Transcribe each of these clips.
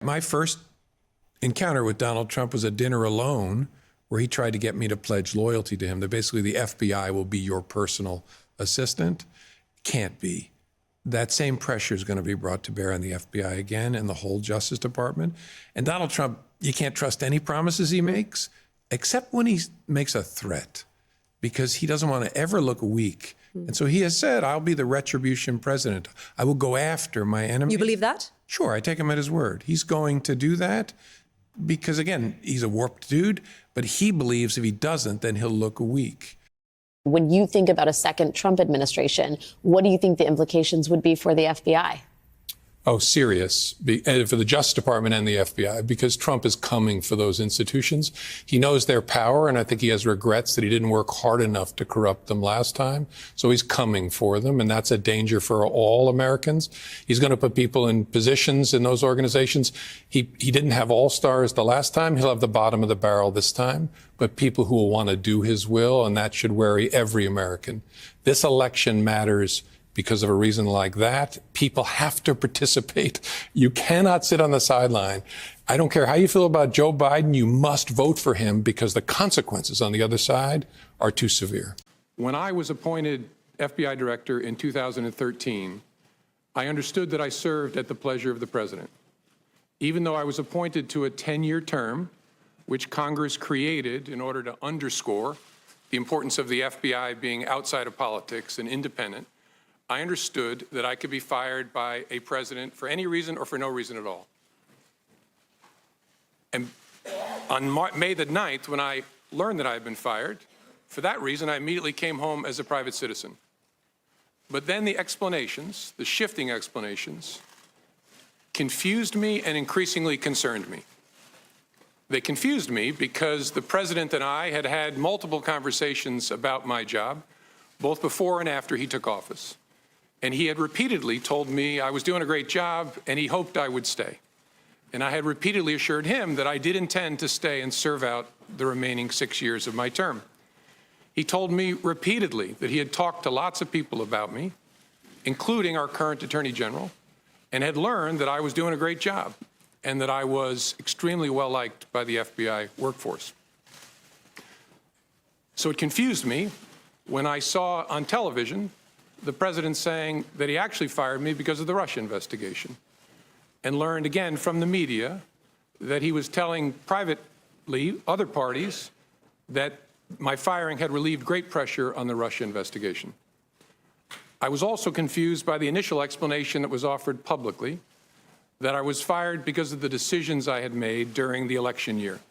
My first encounter with Donald Trump was a dinner alone where he tried to get me to pledge loyalty to him, that basically the FBI will be your personal assistant. Can't be. That same pressure is going to be brought to bear on the FBI again and the whole Justice Department. And Donald Trump, you can't trust any promises he makes, except when he makes a threat, because he doesn't want to ever look weak. And so he has said, I'll be the retribution president. I will go after my enemies. You believe that? Sure, I take him at his word. He's going to do that because, again, he's a warped dude, but he believes if he doesn't, then he'll look weak. When you think about a second Trump administration, what do you think the implications would be for the FBI? Oh, serious, for the Justice Department and the FBI, because Trump is coming for those institutions. He knows their power, and I think he has regrets that he didn't work hard enough to corrupt them last time. So he's coming for them, and that's a danger for all Americans. He's going to put people in positions in those organizations. He didn't have all-stars the last time. He'll have the bottom of the barrel this time, but people who will want to do his will, and that should worry every American. This election matters because of a reason like that. People have to participate. You cannot sit on the sideline. I don't care how you feel about Joe Biden, you must vote for him because the consequences on the other side are too severe. When I was appointed FBI director in 2013, I understood that I served at the pleasure of the president. Even though I was appointed to a 10-year term, which Congress created in order to underscore the importance of the FBI being outside of politics and independent, I understood that I could be fired by a president for any reason or for no reason at all. And on May the 9th, when I learned that I had been fired, for that reason, I immediately came home as a private citizen. But then the explanations, the shifting explanations, confused me and increasingly concerned me. They confused me because the president and I had had multiple conversations about my job, both before and after he took office. And he had repeatedly told me I was doing a great job and he hoped I would stay. And I had repeatedly assured him that I did intend to stay and serve out the remaining 6 years of my term. He told me repeatedly that he had talked to lots of people about me, including our current Attorney General, and had learned that I was doing a great job and that I was extremely well liked by the FBI workforce. So it confused me when I saw on television the president saying that he actually fired me because of the Russia investigation, and learned again from the media that he was telling privately other parties that my firing had relieved great pressure on the Russia investigation. I was also confused by the initial explanation that was offered publicly that I was fired because of the decisions I had made during the election year.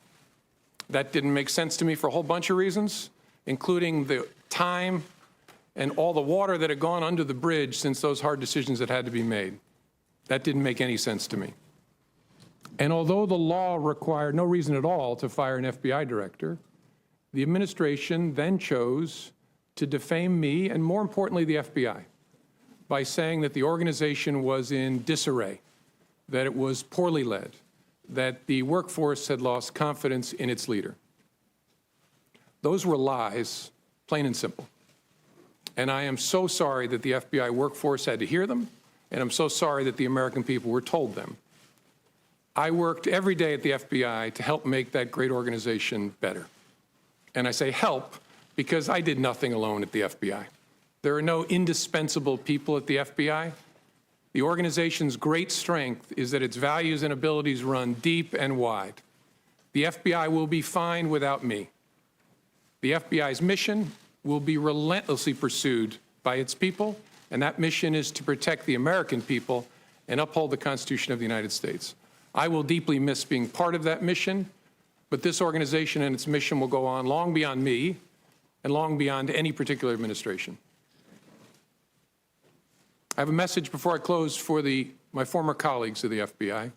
That didn't make sense to me for a whole bunch of reasons, including the time and all the water that had gone under the bridge since those hard decisions that had to be made. That didn't make any sense to me. And although the law required no reason at all to fire an FBI director, the administration then chose to defame me, and more importantly, the FBI, by saying that the organization was in disarray, that it was poorly led, that the workforce had lost confidence in its leader. Those were lies, plain and simple. And I am so sorry that the FBI workforce had to hear them, and I'm so sorry that the American people were told them. I worked every day at the FBI to help make that great organization better. And I say help because I did nothing alone at the FBI. There are no indispensable people at the FBI. The organization's great strength is that its values and abilities run deep and wide. The FBI will be fine without me. The FBI's mission will be relentlessly pursued by its people, and that mission is to protect the American people and uphold the Constitution of the United States. I will deeply miss being part of that mission, but this organization and its mission will go on long beyond me and long beyond any particular administration. I have a message before I close for my former colleagues of the FBI,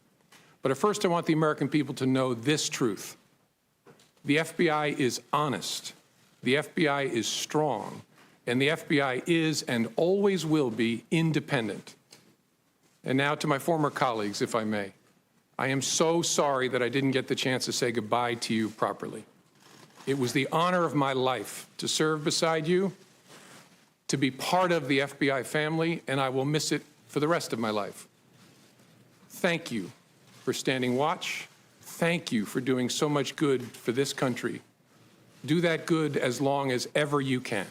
but at first I want the American people to know this truth. The FBI is honest. The FBI is strong, and the FBI is and always will be independent. And now to my former colleagues, if I may. I am so sorry that I didn't get the chance to say goodbye to you properly. It was the honor of my life to serve beside you, to be part of the FBI family, and I will miss it for the rest of my life. Thank you for for standing watch. Thank you for doing so much good for this country. Do that good as long as ever you can.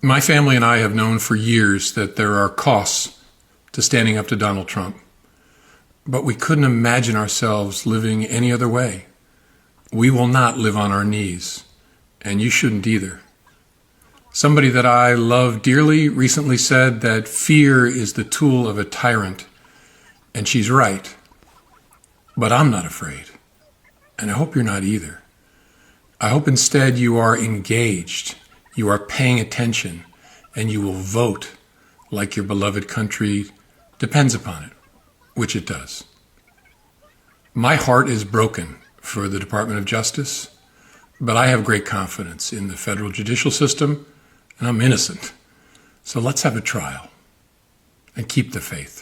My family and I have known for years that there are costs to standing up to Donald Trump, but we couldn't imagine ourselves living any other way. We will not live on our knees, and you shouldn't either. Somebody that I love dearly recently said that fear is the tool of a tyrant, and she's right. But I'm not afraid, and I hope you're not either. I hope instead you are engaged, you are paying attention, and you will vote like your beloved country depends upon it, which it does. My heart is broken for the Department of Justice, but I have great confidence in the federal judicial system, and I'm innocent. So let's have a trial and keep the faith.